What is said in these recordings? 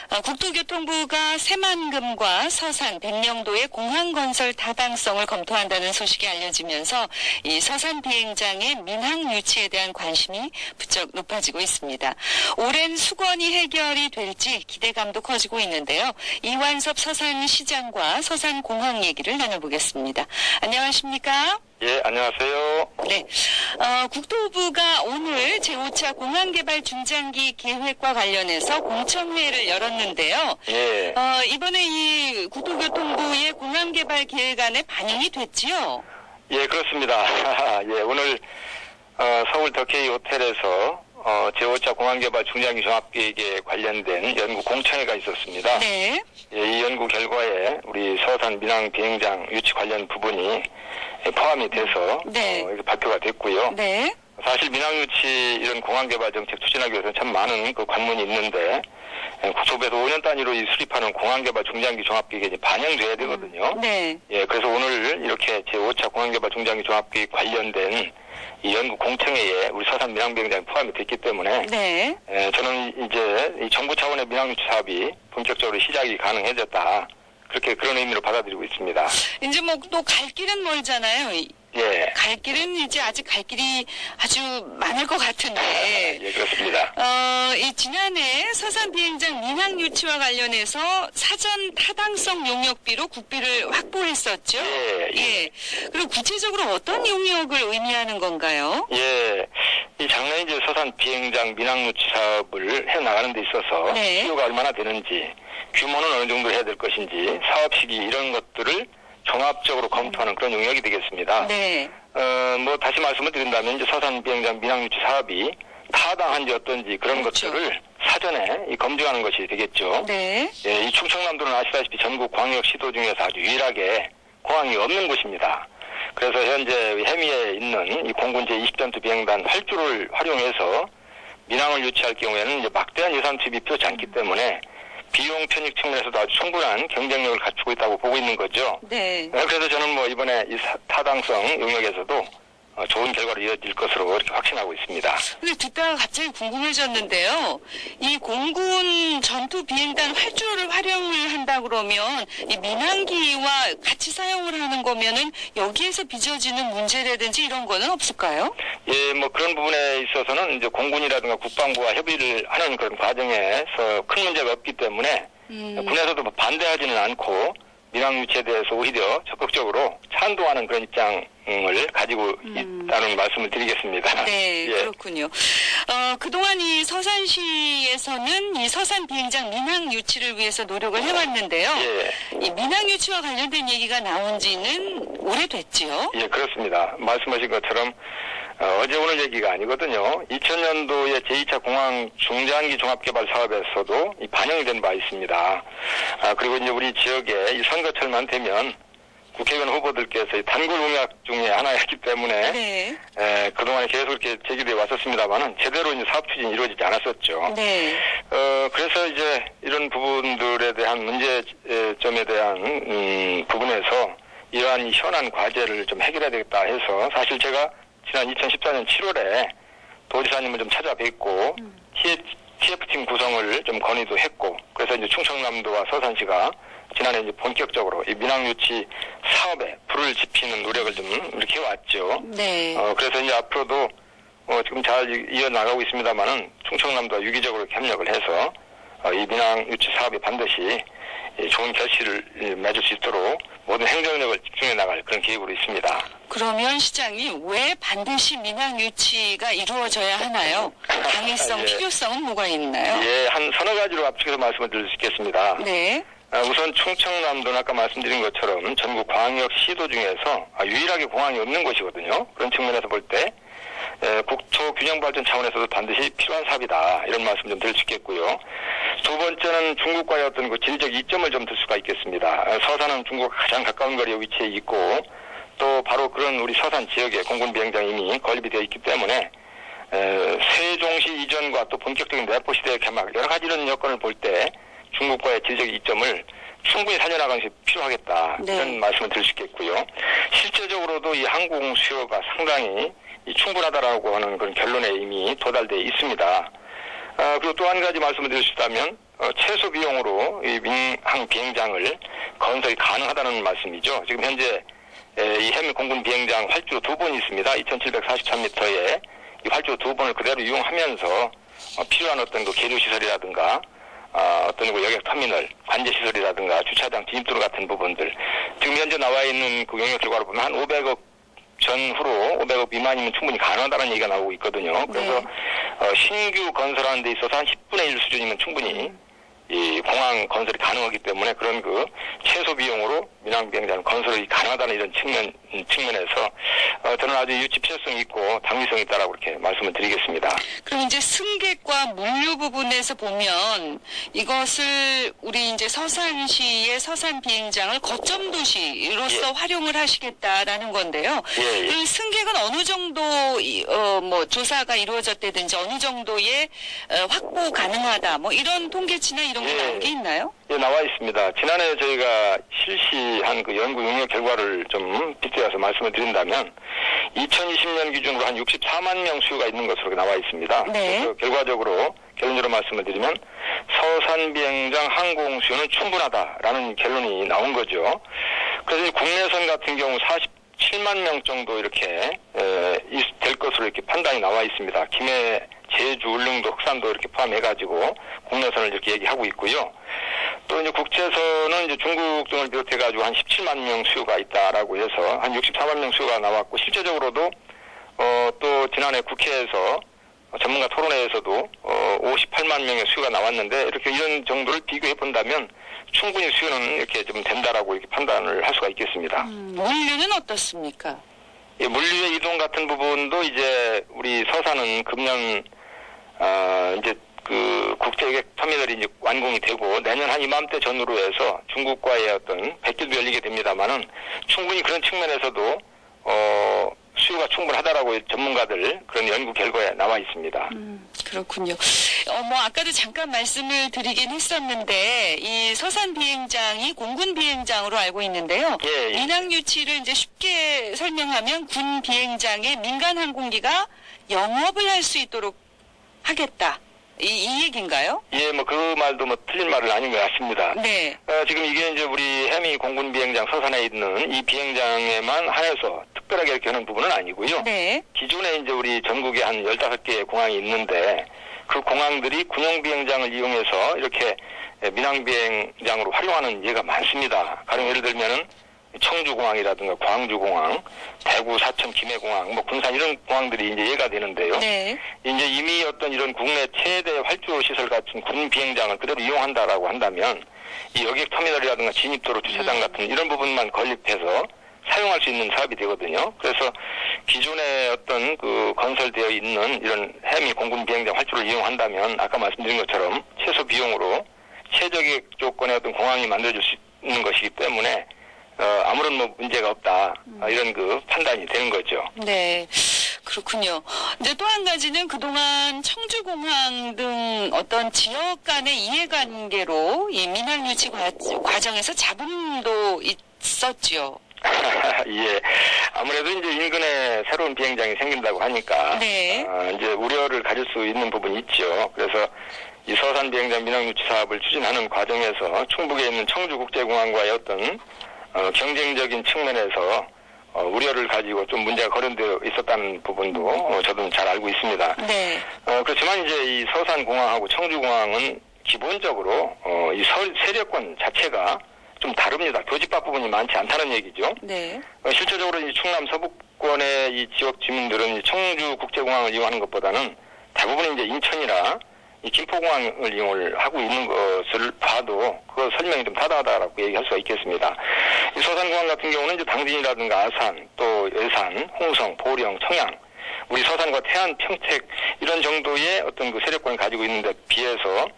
국토교통부가 새만금과 서산, 백령도의 공항건설 타당성을 검토한다는 소식이 알려지면서 이 서산 비행장의 민항 유치에 대한 관심이 부쩍 높아지고 있습니다. 오랜 수건이 해결이 될지 기대감도 커지고 있는데요. 이완섭 서산시장과 서산공항 얘기를 나눠보겠습니다. 안녕하십니까? 예, 안녕하세요. 네, 국토부가 오늘 제5차 공항개발 중장기 계획과 관련해서 공청회를 열었는데요. 예. 이번에 이 국토교통부의 공항개발 계획안에 반영이 됐지요? 예, 그렇습니다. 예, 오늘 서울 더케이 호텔에서 제5차 공항개발 중장기 종합계획에 관련된 연구 공청회가 있었습니다. 네. 예, 이 연구 결과에 우리 서산 민항 비행장 유치 관련 부분이 포함이 돼서 네. 이렇게 발표가 됐고요. 네. 사실 민항 유치 이런 공항개발 정책 추진하기 위해서는 참 많은 그 관문이 있는데 국토부에서 5년 단위로 수립하는 공항개발 중장기 종합계획에 반영돼야 되거든요. 네. 예, 그래서 오늘 이렇게 제5차 공항개발 중장기 종합계획 관련된 이 연구 공청회에 우리 서산 민항비행장이 포함이 됐기 때문에 네. 저는 이제 이 정부 차원의 민항 유치 사업이 본격적으로 시작이 가능해졌다. 그런 의미로 받아들이고 있습니다. 이제 뭐 또 갈 길은 멀잖아요. 예. 갈 길은 이제 아직 갈 길이 아주 많을 것 같은데. 예, 그렇습니다. 이 지난해 서산 비행장 민항 유치와 관련해서 사전 타당성 용역비로 국비를 확보했었죠. 예, 예. 그리고 구체적으로 어떤 용역을 의미하는 건가요? 예. 이 작년에 이제 서산 비행장 민항 유치 사업을 해 나가는 데 있어서 네. 수요가 얼마나 되는지, 규모는 어느 정도 해야 될 것인지, 사업 시기 이런 것들을 종합적으로 검토하는 그런 용역이 되겠습니다. 네. 뭐 다시 말씀을 드린다면 이제 서산 비행장 민항 유치 사업이 타당한지 어떤지 그런 그렇죠. 것들을 사전에 검증하는 것이 되겠죠. 네. 예, 이 충청남도는 아시다시피 전국 광역 시도 중에서 아주 유일하게 공항이 없는 곳입니다. 그래서 현재 해미에 있는 이 공군 제20전투 비행단 8주를 활용해서 민항을 유치할 경우에는 이제 막대한 예산 투입이 필요치 않기 때문에 비용 편익 측면에서도 아주 충분한 경쟁력을 갖추고 있다고 보고 있는 거죠. 네. 그래서 저는 뭐 이번에 이 타당성 용역에서도 좋은 결과로 이어질 것으로 이렇게 확신하고 있습니다. 근데 듣다가 갑자기 궁금해졌는데요. 이 공군 전투 비행단 활주로를 활용을 한다 그러면 이 민항기와 같이 사용을 하는 거면은 여기에서 빚어지는 문제라든지 이런 거는 없을까요? 예, 뭐 그런 부분에 있어서는 이제 공군이라든가 국방부와 협의를 하는 그런 과정에서 큰 문제가 없기 때문에 군에서도 반대하지는 않고 민항 유치에 대해서 오히려 적극적으로 찬동하는 그런 입장을 가지고 있다는 말씀을 드리겠습니다. 네, 예. 그렇군요. 그동안 이 서산시에서는 이 서산 비행장 민항 유치를 위해서 노력을 해왔는데요. 예. 이 민항 유치와 관련된 얘기가 나온 지는 오래됐지요? 예, 그렇습니다. 말씀하신 것처럼 어제 오늘 얘기가 아니거든요. 2000년도에 제2차 공항 중장기 종합개발 사업에서도 반영이 된 바 있습니다. 그리고 이제 우리 지역에 이 선거철만 되면 국회의원 후보들께서 단골 공약 중에 하나였기 때문에 네. 그동안에 계속 이렇게 제기되어 왔었습니다만은 제대로 이제 사업 추진이 이루어지지 않았었죠. 네. 그래서 이제 이런 부분들에 대한 문제점에 대한 부분에서 이러한 현안 과제를 좀 해결해야 되겠다 해서 사실 제가 지난 2014년 7월에 도지사님을 좀 찾아뵙고 TF팀 구성을 좀 건의도 했고 그래서 이제 충청남도와 서산시가 지난해 이제 본격적으로 이 민항 유치 사업에 불을 지피는 노력을 좀 이렇게 해왔죠. 네. 그래서 이제 앞으로도 지금 잘 이어나가고 있습니다만은 충청남도와 유기적으로 협력을 해서 이 민항 유치 사업이 반드시 좋은 결실을 맺을 수 있도록 모든 행정력을 집중해 나갈 그런 계획으로 있습니다. 그러면 시장이 왜 반드시 민항 유치가 이루어져야 하나요? 당위성, 예. 필요성은 뭐가 있나요? 예, 한 서너 가지로 압축해서 말씀을 드릴 수 있겠습니다. 네. 우선 충청남도는 아까 말씀드린 것처럼 전국 광역 시도 중에서 유일하게 공항이 없는 곳이거든요. 그런 측면에서 볼 때 국토 균형 발전 차원에서도 반드시 필요한 사업이다. 이런 말씀 좀 드릴 수 있겠고요. 두 번째는 중국과의 어떤 그 지리적 이점을 좀 들 수가 있겠습니다. 서산은 중국 가장 가까운 거리에 위치해 있고 또 바로 그런 우리 서산 지역에 공군 비행장이 이미 건립이 되어 있기 때문에 세종시 이전과 또 본격적인 내포 시대의 개막 여러 가지 이런 여건을 볼 때 중국과의 지리적 이점을 충분히 살려나가는 것이 필요하겠다. 네. 이런 말씀을 드릴 수 있겠고요. 실제적으로도 이 항공 수요가 상당히 충분하다라고 하는 그런 결론에 이미 도달되어 있습니다. 그리고 또 한 가지 말씀을 드릴 수 있다면 최소 비용으로 이 민항 비행장을 건설이 가능하다는 말씀이죠. 지금 현재 이 해미 공군 비행장 활주 2번이 있습니다. 2,743m에 이 활주 2번을 그대로 이용하면서 필요한 어떤 그 계류 시설이라든가 어떤 그 여객 터미널, 관제 시설이라든가 주차장 진입도로 같은 부분들 지금 현재 나와 있는 그 용역 결과로 보면 한 500억 전후로 500억 미만이면 충분히 가능하다는 얘기가 나오고 있거든요. 그래서 신규 건설하는 데 있어서 한 10분의 1 수준이면 충분히 이 공항 건설이 가능하기 때문에 그런 그 최소 비용으로 민항 비행장 건설이 가능하다는 이런 측면에서 저는 아주 유치 필요성이 있고 당위성이 있다라고 이렇게 말씀을 드리겠습니다. 그럼 이제 승객과 물류 부분에서 보면 이것을 우리 이제 서산시의 서산 비행장을 거점 도시로서 활용을 하시겠다라는 건데요. 그 승객은 어느 정도 뭐 조사가 이루어졌다든지 어느 정도의 확보 가능하다 뭐 이런 통계치나 이런 게 나온 게 있나요? 예, 나와 있습니다. 지난해 저희가 실시한 그 연구 용역 결과를 좀 빗대어서 말씀을 드린다면 2020년 기준으로 한 64만 명 수요가 있는 것으로 나와 있습니다. 네. 그래서 결과적으로 결론적으로 말씀을 드리면 서산 비행장 항공 수요는 충분하다라는 결론이 나온 거죠. 그래서 국내선 같은 경우 47만 명 정도 이렇게 될 것으로 이렇게 판단이 나와 있습니다. 김해, 제주, 울릉도, 흑산도 이렇게 포함해가지고 국내선을 이렇게 얘기하고 있고요. 또 이제 국제선은 이제 중국 등을 비롯해가지고 한 17만 명 수요가 있다라고 해서 한 64만 명 수요가 나왔고 실제적으로도 또 지난해 국회에서 전문가 토론회에서도 58만 명의 수요가 나왔는데 이렇게 이런 정도를 비교해 본다면 충분히 수요는 이렇게 좀 된다라고 이렇게 판단을 할 수가 있겠습니다. 물류는 어떻습니까? 예, 물류의 이동 같은 부분도 이제 우리 서산은 금년 이제 그 국제여객 터미널이 이제 완공이 되고 내년 한 이맘때 전후로 해서 중국과의 어떤 백길도 열리게 됩니다만은 충분히 그런 측면에서도 수요가 충분하다라고 전문가들 그런 연구 결과에 나와 있습니다. 그렇군요. 뭐 아까도 잠깐 말씀을 드리긴 했었는데 이 서산 비행장이 공군 비행장으로 알고 있는데요. 예. 민항 유치를 이제 쉽게 설명하면 군 비행장에 민간 항공기가 영업을 할 수 있도록 하겠다. 이 얘기인가요? 예, 뭐 그 말도 뭐 틀린 말은 아닌 것 같습니다. 네. 지금 이게 이제 우리 해미 공군 비행장 서산에 있는 이 비행장에만 한해서 특별하게 이렇게 하는 부분은 아니고요. 네. 기존에 이제 우리 전국에 한 15개의 공항이 있는데 그 공항들이 군용 비행장을 이용해서 이렇게 민항 비행장으로 활용하는 예가 많습니다. 가령 예를 들면은 청주공항이라든가 광주공항, 대구, 사천, 김해공항, 뭐 군산 이런 공항들이 이제 예가 되는데요. 네. 이제 이미 어떤 이런 국내 최대 활주 시설 같은 군 비행장을 그대로 이용한다라고 한다면 이 여객 터미널이라든가 진입도로 주차장 같은 이런 부분만 건립해서 사용할 수 있는 사업이 되거든요. 그래서 기존에 어떤 그 건설되어 있는 이런 해미 공군 비행장 활주를 이용한다면 아까 말씀드린 것처럼 최소 비용으로 최적의 조건의 어떤 공항이 만들어질 수 있는 것이기 때문에 아무런 뭐 문제가 없다 이런 그 판단이 되는 거죠. 네. 그렇군요. 이제 또 한 가지는 그동안 청주공항 등 어떤 지역 간의 이해관계로 이 민항 유치 과정에서 잡음도 있었죠. 예. 아무래도 이제 인근에 새로운 비행장이 생긴다고 하니까 네. 이제 우려를 가질 수 있는 부분이 있죠. 그래서 이 서산 비행장 민항 유치 사업을 추진하는 과정에서 충북에 있는 청주국제공항과의 어떤 경쟁적인 측면에서 우려를 가지고 좀 문제가 거론되어 있었다는 부분도 저도 잘 알고 있습니다. 네. 그렇지만 이제 이 서산공항하고 청주공항은 기본적으로 이 세력권 자체가 좀 다릅니다. 교집합 부분이 많지 않다는 얘기죠. 네. 실제적으로 이 충남 서북권의 이 지역 주민들은 이 청주국제공항을 이용하는 것보다는 대부분 이제 인천이나 이 김포공항을 이용을 하고 있는 것을 봐도 그 설명이 좀 타당하다라고 얘기할 수가 있겠습니다. 이 서산공항 같은 경우는 이제 당진이라든가 아산, 또 예산, 홍성, 보령, 청양, 우리 서산과 태안, 평택 이런 정도의 어떤 그 세력권을 가지고 있는데 비해서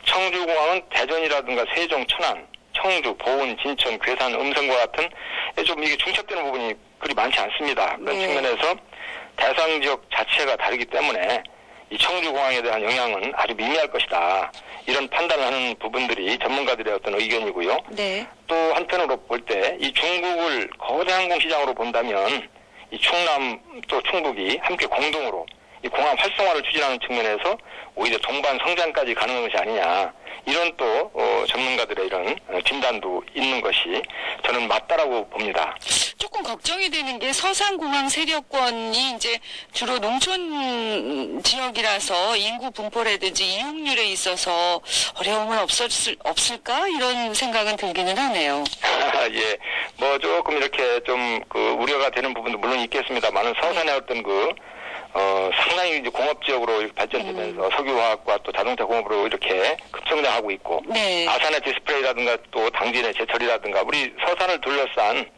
청주공항은 대전이라든가 세종, 천안, 청주, 보은, 진천, 괴산, 음성과 같은 좀 이게 중첩되는 부분이 그리 많지 않습니다. 그런 측면에서 대상 지역 자체가 다르기 때문에 이 청주공항에 대한 영향은 아주 미미할 것이다. 이런 판단을 하는 부분들이 전문가들의 어떤 의견이고요. 네. 또 한편으로 볼 때 이 중국을 거대 항공시장으로 본다면 이 충남 또 충북이 함께 공동으로 이 공항 활성화를 추진하는 측면에서 오히려 동반 성장까지 가능한 것이 아니냐. 이런 또 전문가들의 이런 진단도 있는 것이 저는 맞다라고 봅니다. 조금 걱정이 되는 게 서산공항 세력권이 이제 주로 농촌 지역이라서 인구 분포라든지 이용률에 있어서 어려움은 없을까? 이런 생각은 들기는 하네요. 예, 뭐 조금 이렇게 좀 우려가 되는 부분도 물론 있겠습니다만은 서산의 어떤 상당히 이제 공업 지역으로 발전되면서 석유화학과 또 자동차 공업으로 이렇게 급성장하고 있고, 네. 아산의 디스플레이라든가 또 당진의 제철이라든가 우리 서산을 둘러싼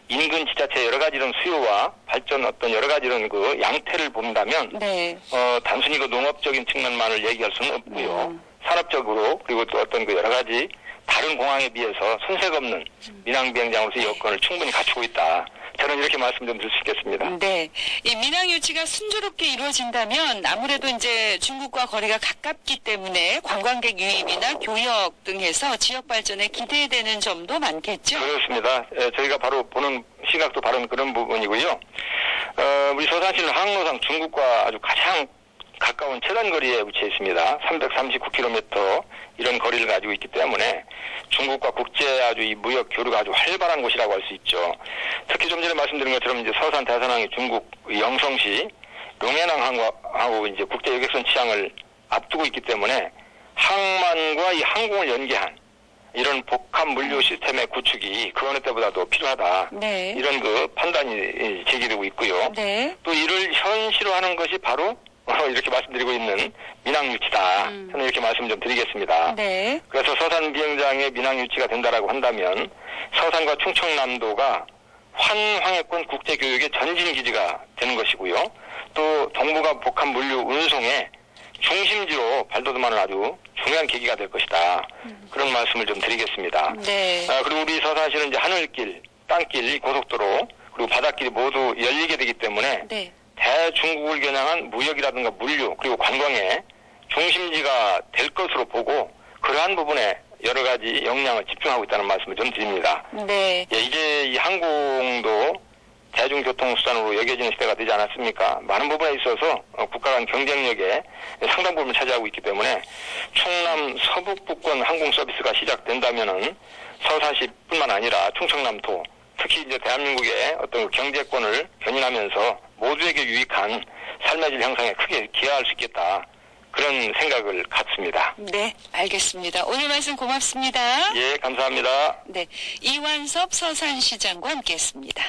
인근 지자체 여러 가지 이런 수요와 발전 어떤 여러 가지 이런 양태를 본다면, 네. 단순히 농업적인 측면만을 얘기할 수는 없고요. 산업적으로 그리고 또 어떤 여러 가지 다른 공항에 비해서 손색 없는 민항비행장으로서의 여건을 충분히 갖추고 있다. 저는 이렇게 말씀 좀 드릴 수 있겠습니다. 네. 이 민항 유치가 순조롭게 이루어진다면 아무래도 이제 중국과 거리가 가깝기 때문에 관광객 유입이나 교역 등 해서 지역 발전에 기대되는 점도 많겠죠? 그렇습니다. 저희가 바로 보는 시각도 바로 그런 부분이고요. 우리 서산시는 항로상 중국과 아주 가장 가까운 최단거리에 위치해 있습니다. 339km 이런 거리를 가지고 있기 때문에 중국과 국제 아주 이 무역 교류가 아주 활발한 곳이라고 할 수 있죠. 특히 좀 전에 말씀드린 것처럼 이제 서산 대산항이 중국 영성시 룡해낭하고 이제 국제 여객선 취항을 앞두고 있기 때문에 항만과 이 항공을 연계한 이런 복합 물류 시스템의 구축이 그 어느 때보다도 필요하다. 네. 이런 판단이 제기되고 있고요. 네. 또 이를 현실화하는 것이 바로 이렇게 말씀드리고 있는 민항 유치다. 저는 이렇게 말씀 좀 드리겠습니다. 네. 그래서 서산 비행장의 민항 유치가 된다라고 한다면 서산과 충청남도가 환황해권 국제교육의 전진 기지가 되는 것이고요. 또 동북아 복합 물류 운송의 중심지로 발돋움하는 아주 중요한 계기가 될 것이다. 그런 말씀을 좀 드리겠습니다. 네. 그리고 우리 서산시는 이제 하늘길, 땅길, 고속도로 그리고 바닷길이 모두 열리게 되기 때문에 네. 대중국을 겨냥한 무역이라든가 물류 그리고 관광의 중심지가 될 것으로 보고 그러한 부분에 여러 가지 역량을 집중하고 있다는 말씀을 좀 드립니다. 네. 예, 이제 이 항공도 대중교통수단으로 여겨지는 시대가 되지 않았습니까? 많은 부분에 있어서 국가 간 경쟁력에 상당 부분을 차지하고 있기 때문에 충남 서북부권 항공 서비스가 시작된다면은 서산시뿐만 아니라 충청남도 특히 이제 대한민국의 어떤 경제권을 견인하면서 모두에게 유익한 삶의 질 형성에 크게 기여할 수 있겠다. 그런 생각을 갖습니다. 네, 알겠습니다. 오늘 말씀 고맙습니다. 예, 감사합니다. 네, 이완섭 서산시장과 함께했습니다.